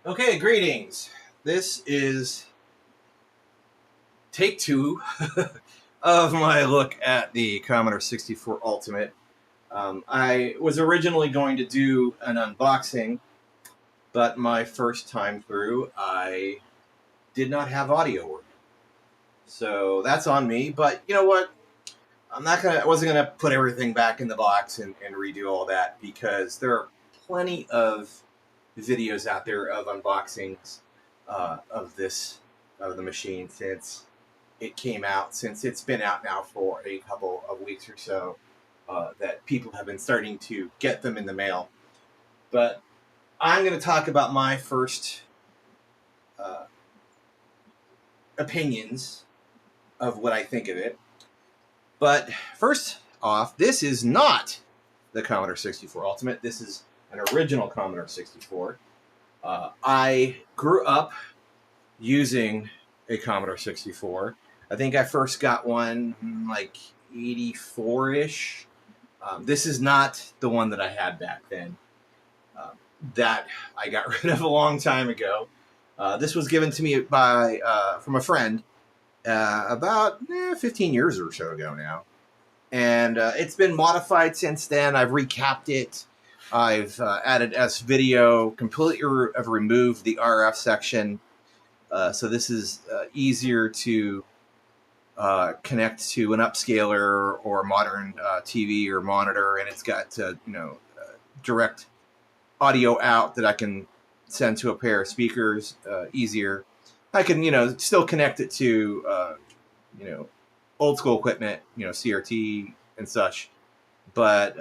Okay, greetings. This is take two of my look at the Commodore 64 Ultimate. I was originally going to do an unboxing, but my first time through, I did not have audio work. So that's on me, but you know what? I wasn't gonna put everything back in the box and redo all that because there are plenty of videos out there of unboxings of the machine since it came out, since it's been out now for a couple of weeks or so, that people have been starting to get them in the mail. But I'm going to talk about my first uh, opinions of what I think of it. But first off, this is not the Commodore 64 Ultimate. This is an original Commodore 64. I grew up using a Commodore 64. I think I first got one like 84-ish. This is not the one that I had back then. Um, that I got rid of a long time ago. This was given to me from a friend about 15 years or so ago now. And it's been modified since then. I've recapped it. I've added S-video, completely removed the RF section. So this is easier to connect to an upscaler or modern TV or monitor, and it's got direct audio out that I can send to a pair of speakers easier. I can still connect it to old school equipment, CRT and such, but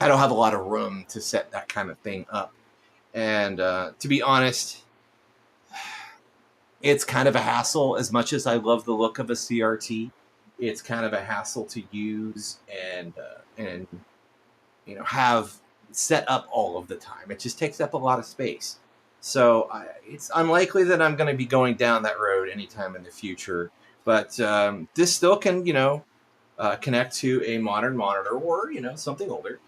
I don't have a lot of room to set that kind of thing up. And to be honest, it's kind of a hassle. As much as I love the look of a CRT, it's kind of a hassle to use and have set up all of the time. It just takes up a lot of space. So it's unlikely that I'm going to be going down that road anytime in the future. But this still can connect to a modern monitor or something older.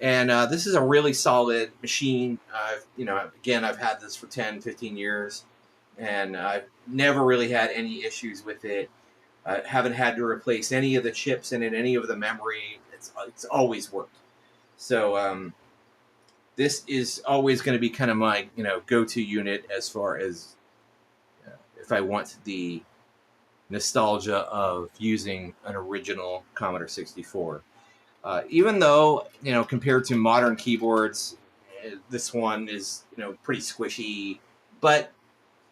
And this is a really solid machine. I've had this for 10, 15 years, and I've never really had any issues with it. I haven't had to replace any of the chips in it, any of the memory. It's always worked. So this is always going to be kind of my go-to unit as far as if I want the nostalgia of using an original Commodore 64. Even though compared to modern keyboards, this one is pretty squishy, but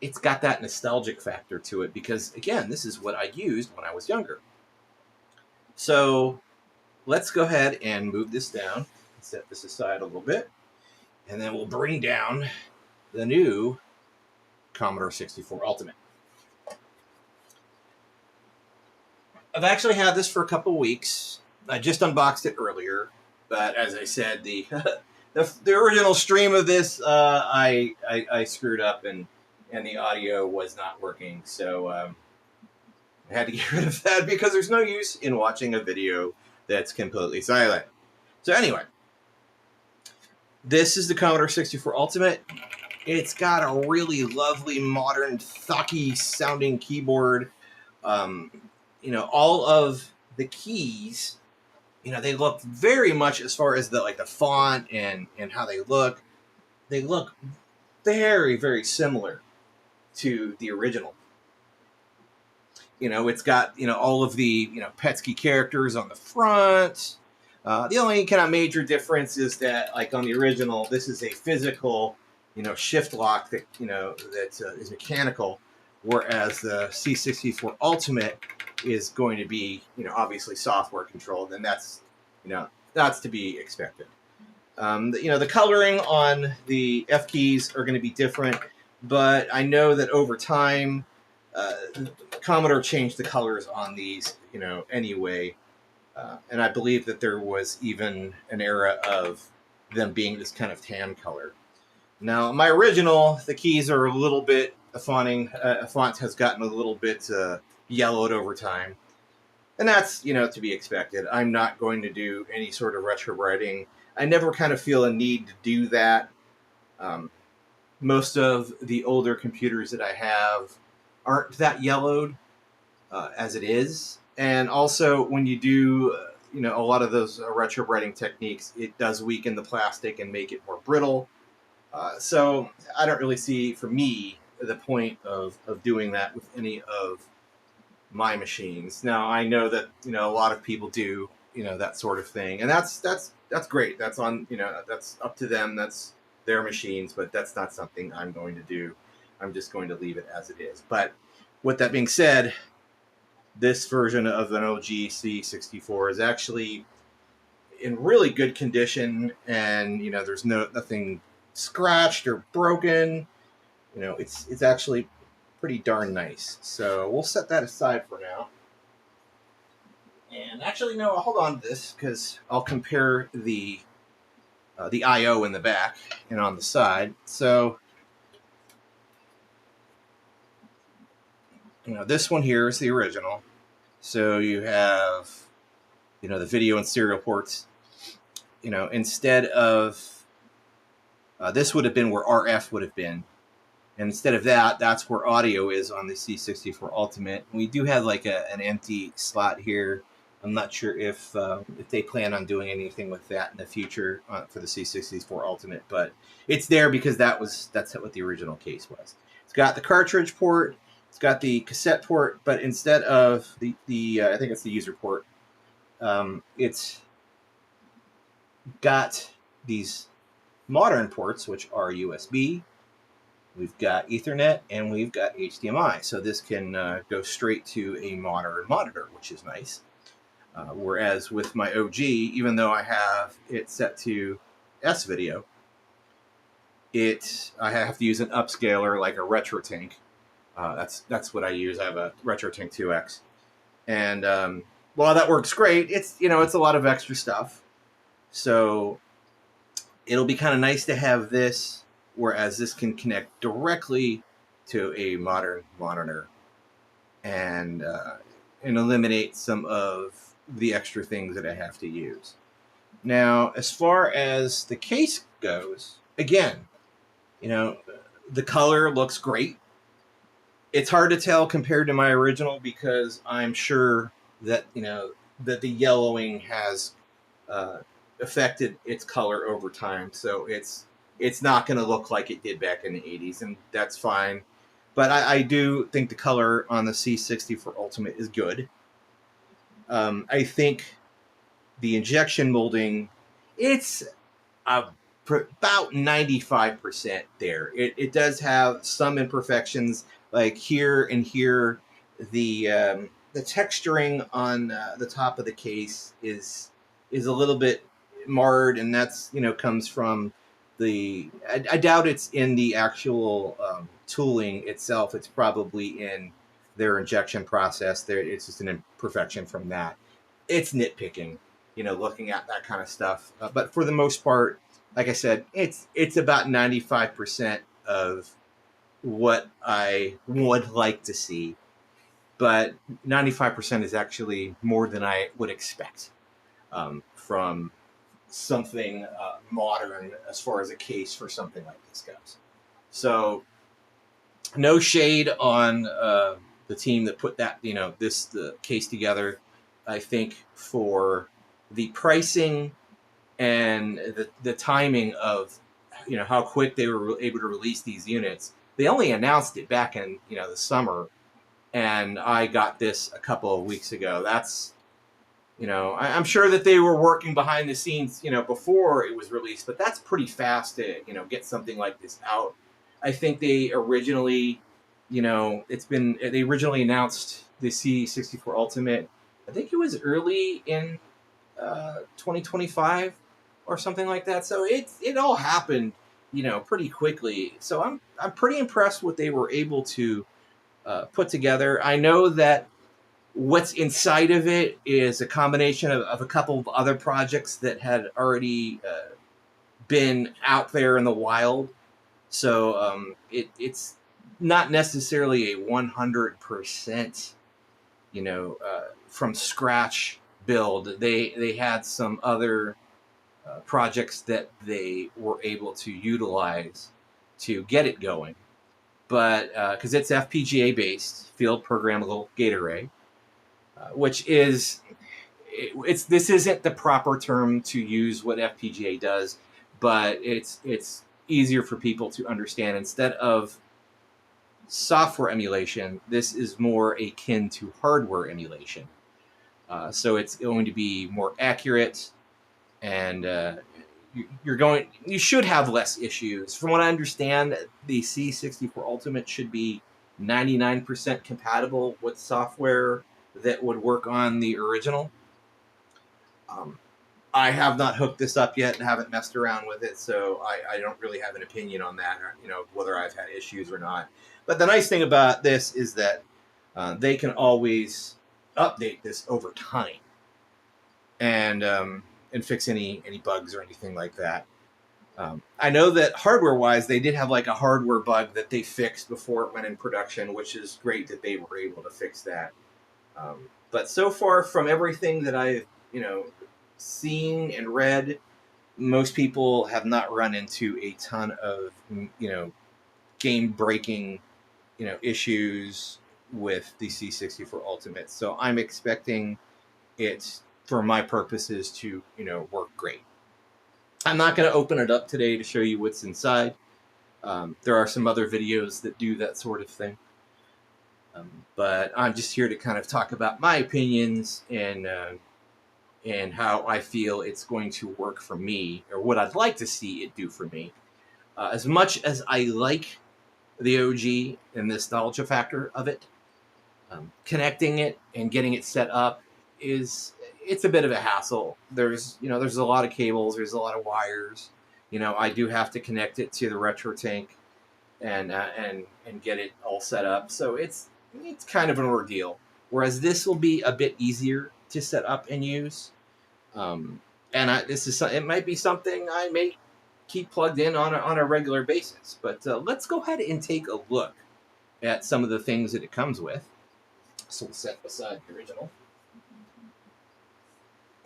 it's got that nostalgic factor to it because, again, this is what I used when I was younger. So let's go ahead and move this down, set this aside a little bit, and then we'll bring down the new Commodore 64 Ultimate. I've actually had this for a couple weeks. I just unboxed it earlier, but as I said, the the original stream of this I screwed up and the audio was not working, so I had to get rid of that because there's no use in watching a video that's completely silent. So anyway, this is the Commodore 64 Ultimate. It's got a really lovely, modern, thocky sounding keyboard. All of the keys, they look very much, as far as the font and how they look very, very similar to the original. It's got all of the Petsky characters on the front. The only kind of major difference is that, like on the original, this is a physical shift lock that is mechanical, whereas the C64 Ultimate is going to be obviously software controlled, and that's to be expected. The coloring on the F keys are going to be different, but I know that over time, Commodore changed the colors on these, anyway. And I believe that there was even an era of them being this kind of tan color. Now, my original, the keys are a little bit, the font has gotten a little bit yellowed over time. And that's, to be expected. I'm not going to do any sort of retro writing. I never kind of feel a need to do that. most of the older computers that I have aren't that yellowed as it is. And also, when you do, a lot of those retrobreading techniques, it does weaken the plastic and make it more brittle. So I don't really see, for me, the point of doing that with any of my machines. Now I know that a lot of people do that sort of thing, and that's great. That's on that's up to them. That's their machines, but that's not something I'm going to do. I'm just going to leave it as it is. But with that being said, this version of an OG C64 is actually in really good condition, and there's nothing scratched or broken. It's actually pretty darn nice. So we'll set that aside for now. And actually, no, I'll hold on to this because I'll compare the I/O in the back and on the side. So, this one here is the original. So you have, the video and serial ports. Instead of this would have been where RF would have been. And instead of that, that's where audio is on the C64 Ultimate. We do have like an empty slot here. I'm not sure if they plan on doing anything with that in the future for the C64 Ultimate, but it's there because that's what the original case was. It's got the cartridge port, it's got the cassette port, but instead of the I think it's the user port, it's got these modern ports, which are USB. We've got Ethernet and we've got HDMI. So this can go straight to a modern monitor, which is nice. Whereas with my OG, even though I have it set to S-Video, I have to use an upscaler like a RetroTink. That's what I use. I have a RetroTink 2X. And while that works great, it's a lot of extra stuff. So it'll be kind of nice to have this, whereas this can connect directly to a modern monitor and eliminate some of the extra things that I have to use. Now, as far as the case goes, again, the color looks great. It's hard to tell compared to my original because I'm sure that that the yellowing has affected its color over time, so it's not going to look like it did back in the 80s, and that's fine. But I do think the color on the C64 Ultimate is good. I think the injection molding, it's about 95% there. It does have some imperfections, like here and here. The texturing on the top of the case is a little bit marred, and that's comes from I doubt it's in the actual tooling itself. It's probably in their injection process. It's just an imperfection from that. It's nitpicking, looking at that kind of stuff. But for the most part, like I said, it's about 95% of what I would like to see. But 95% is actually more than I would expect from something modern as far as a case for something like this goes. So no shade on the team that put that the case together. I think for the pricing and the timing of how quick they were able to release these units. They only announced it back in the summer, and I got this a couple of weeks ago. That's I'm sure that they were working behind the scenes before it was released, but that's pretty fast to get something like this out. I think they originally they originally announced the C64 Ultimate. I think it was early in 2025 or something like that. So it all happened, pretty quickly. So I'm pretty impressed what they were able to put together. I know that what's inside of it is a combination of a couple of other projects that had already been out there in the wild. So it's not necessarily a 100%, from scratch build. They had some other projects that they were able to utilize to get it going. But because it's FPGA based, field programmable gate array, which is this isn't the proper term to use what FPGA does, but it's easier for people to understand. Instead of software emulation, this is more akin to hardware emulation. So it's going to be more accurate, and you should have less issues. From what I understand, the C64 Ultimate should be 99% compatible with software that would work on the original. I have not hooked this up yet and haven't messed around with it, so I don't really have an opinion on that, or, whether I've had issues or not. But the nice thing about this is that they can always update this over time and fix any bugs or anything like that. I know that hardware-wise, they did have like a hardware bug that they fixed before it went in production, which is great that they were able to fix that. But so far, from everything that I've seen and read, most people have not run into a ton of game-breaking issues with the C64 Ultimate. So I'm expecting it, for my purposes, to work great. I'm not going to open it up today to show you what's inside. There are some other videos that do that sort of thing. But I'm just here to kind of talk about my opinions and how I feel it's going to work for me, or what I'd like to see it do for me. As much as I like the OG and the nostalgia factor of it, connecting it and getting it set up it's a bit of a hassle. There's a lot of cables, there's a lot of wires. I do have to connect it to the retro tank and get it all set up. So it's kind of an ordeal. Whereas this will be a bit easier to set up and use. It might be something I may keep plugged in on a regular basis. But let's go ahead and take a look at some of the things that it comes with. So we'll set aside the original.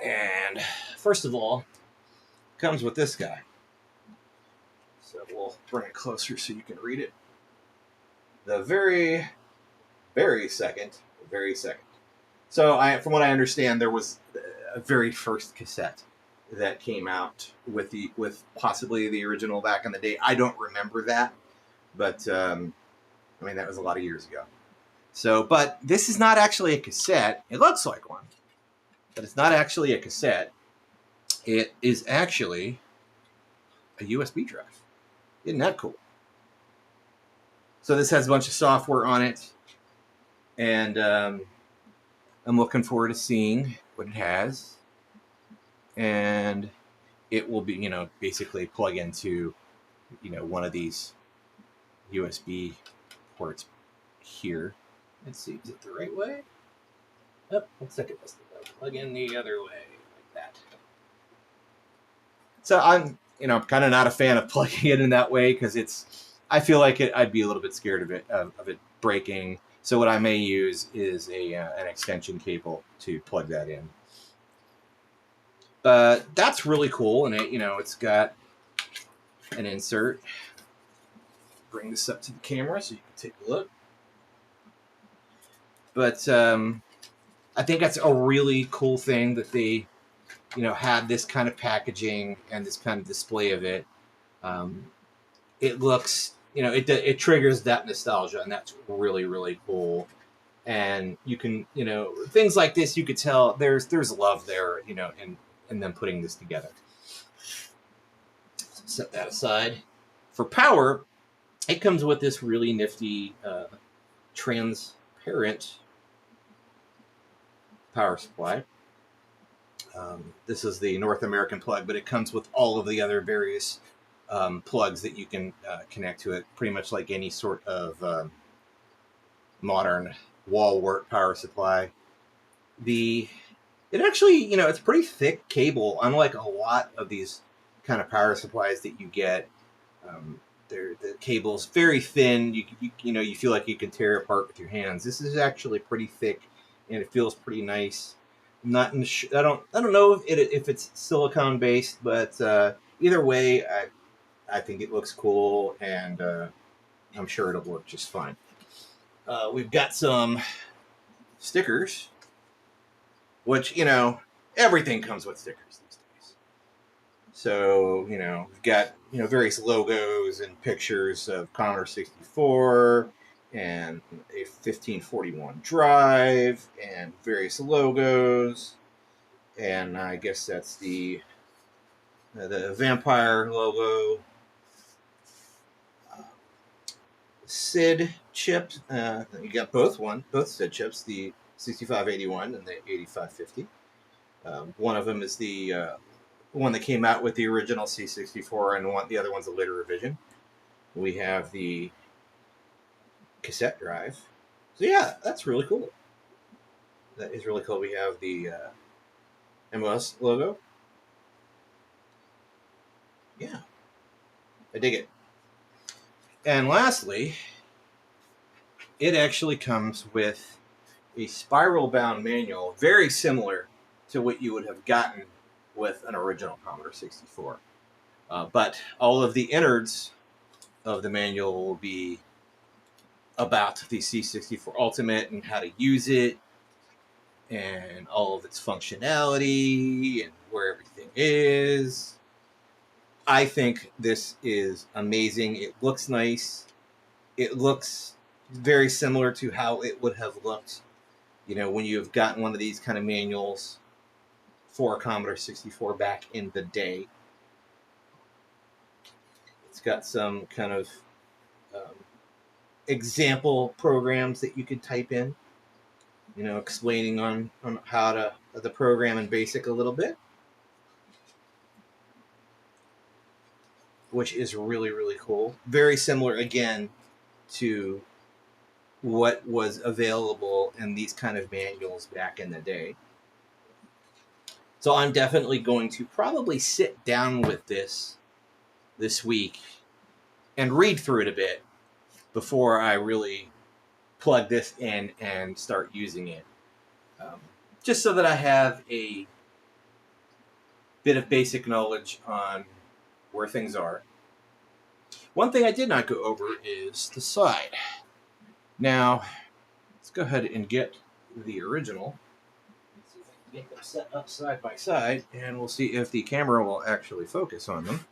And first of all, it comes with this guy. So we'll bring it closer so you can read it. The very, very second. So from what I understand, there was a very first cassette that came out with possibly the original back in the day. I don't remember that, but that was a lot of years ago. So, but this is not actually a cassette. It looks like one, but it's not actually a cassette. It is actually a USB drive. Isn't that cool? So this has a bunch of software on it, and I'm looking forward to seeing what it has. And it will be, basically plug into, one of these USB ports here. Let's see, is it the right way? Oh, looks like it must have plug in the other way, like that. So I'm kind of not a fan of plugging it in that way, because I feel like I'd be a little bit scared of it breaking. So what I may use is an extension cable to plug that in. But that's really cool, and it's got an insert. Bring this up to the camera so you can take a look. But I think that's a really cool thing that they, had this kind of packaging and this kind of display of it. It looks, it triggers that nostalgia, and that's really, really cool. And you can, things like this, you could tell there's love there, in them putting this together. So set that aside. For power, it comes with this really nifty transparent power supply. This is the North American plug, but it comes with all of the other various plugs that you can connect to it, pretty much like any sort of modern wall wart power supply. It actually, it's a pretty thick cable, unlike a lot of these kind of power supplies that you get. The cable's very thin. You feel like you can tear it apart with your hands. This is actually pretty thick, and it feels pretty nice. I don't know if it's silicone based, but either way, I think it looks cool, and I'm sure it'll work just fine. We've got some stickers, which, everything comes with stickers these days. So, we've got, various logos and pictures of Commodore 64 and a 1541 drive and various logos. And I guess that's the Vampire logo. SID chips. You got both SID chips, the 6581 and the 8550. One of them is the one that came out with the original C64, and the other one's a later revision. We have the cassette drive. So yeah, that's really cool. That is really cool. We have the MLS logo. Yeah, I dig it. And lastly, it actually comes with a spiral-bound manual, very similar to what you would have gotten with an original Commodore 64. But all of the innards of the manual will be about the C64 Ultimate and how to use it, and all of its functionality, and where everything is. I think this is amazing. It looks nice. It looks very similar to how it would have looked, when you've gotten one of these kind of manuals for a Commodore 64 back in the day. It's got some kind of example programs that you could type in, explaining on how to the program in BASIC a little bit, which is really, really cool. Very similar, again, to what was available in these kind of manuals back in the day. So I'm definitely going to probably sit down with this week and read through it a bit before I really plug this in and start using it. Just so that I have a bit of basic knowledge on where things are. One thing I did not go over is the side. Now, let's go ahead and get the original. Let's see if I can get them set up side by side, and we'll see if the camera will actually focus on them.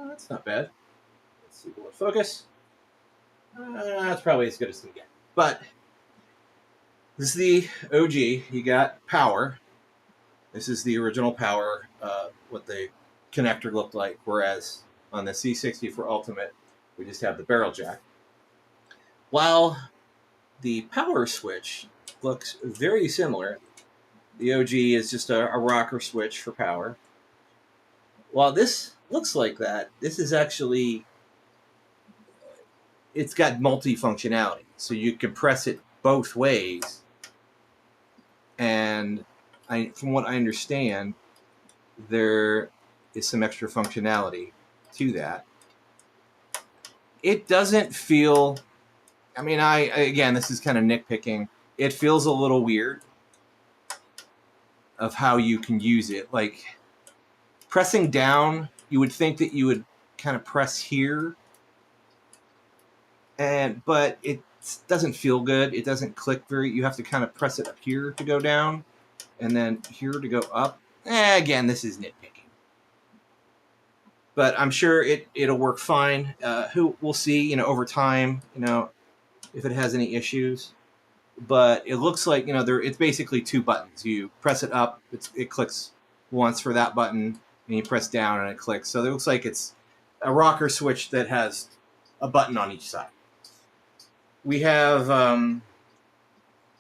That's not bad. Let's see, will it focus? That's probably as good as it can get. But this is the OG. You got power. This is the original power, what the connector looked like, whereas on the C64 Ultimate, we just have the barrel jack. While the power switch looks very similar, the OG is just a rocker switch for power. While this looks like that, this is actually, it's got multi-functionality. So you can press it both ways. And from what I understand, there is some extra functionality to that. It doesn't feel, again, this is kind of nitpicking. It feels a little weird of how you can use it. Like, pressing down, you would think that you would kind of press here, but it doesn't feel good. It doesn't click you have to kind of press it up here to go down, and then here to go up. Again, this is nitpicking. But I'm sure it'll work fine. We'll see, over time, if it has any issues. But it looks like, it's basically two buttons. You press it up, it clicks once for that button, and you press down and it clicks. So it looks like it's a rocker switch that has a button on each side. We have the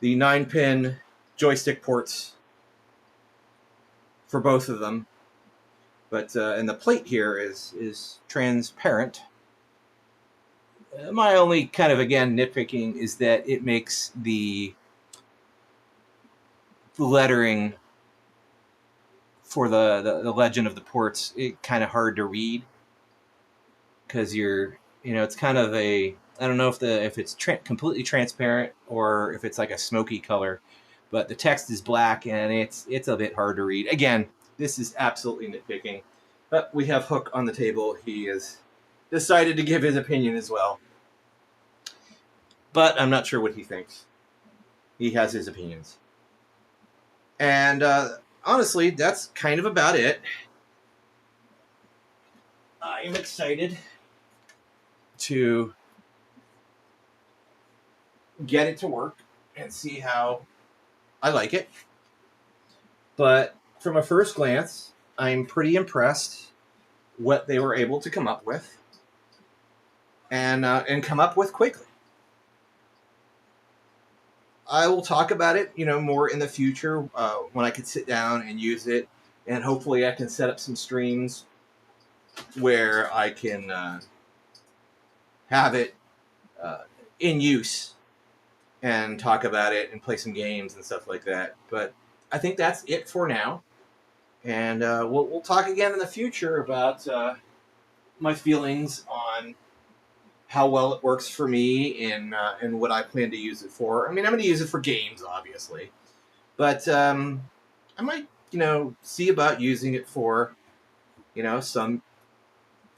9-pin joystick ports for both of them. But and the plate here is transparent. My only kind of, again, nitpicking is that it makes the lettering for the legend of the ports kind of hard to read, because it's kind of I don't know if it's completely transparent or if it's like a smoky color, but the text is black and it's a bit hard to read. Again, This is absolutely nitpicking. But we have Hook on the table. He has decided to give his opinion as well. But I'm not sure what he thinks. He has his opinions. And honestly, that's kind of about it. I'm excited to get it to work and see how I like it. But from a first glance, I'm pretty impressed what they were able to come up with and come up with quickly. I will talk about it, more in the future when I can sit down and use it, and hopefully I can set up some streams where I can have it in use and talk about it and play some games and stuff like that. But I think that's it for now, and we'll talk again in the future about my feelings on how well it works for me and what I plan to use it for. I mean, I'm going to use it for games, obviously, but I might, see about using it for, some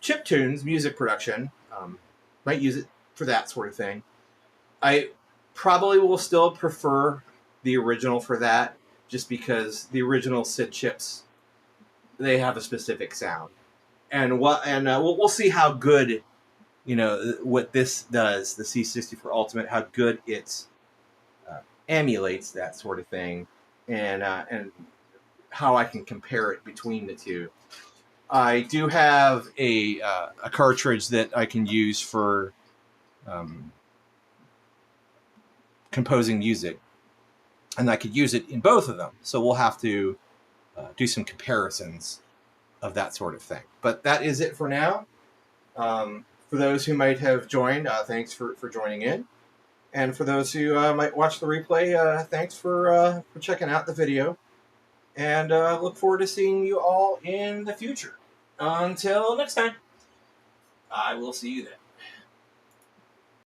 chiptunes, music production. Might use it for that sort of thing. I probably will still prefer the original for that, just because the original SID chips, they have a specific sound, and we'll see how good, what this does, the C64 Ultimate, how good it emulates that sort of thing, and how I can compare it between the two. I do have a cartridge that I can use for composing music, and I could use it in both of them. So we'll have to do some comparisons of that sort of thing. But that is it for now. For those who might have joined, thanks for joining in. And for those who might watch the replay, thanks for checking out the video. And look forward to seeing you all in the future. Until next time, I will see you then.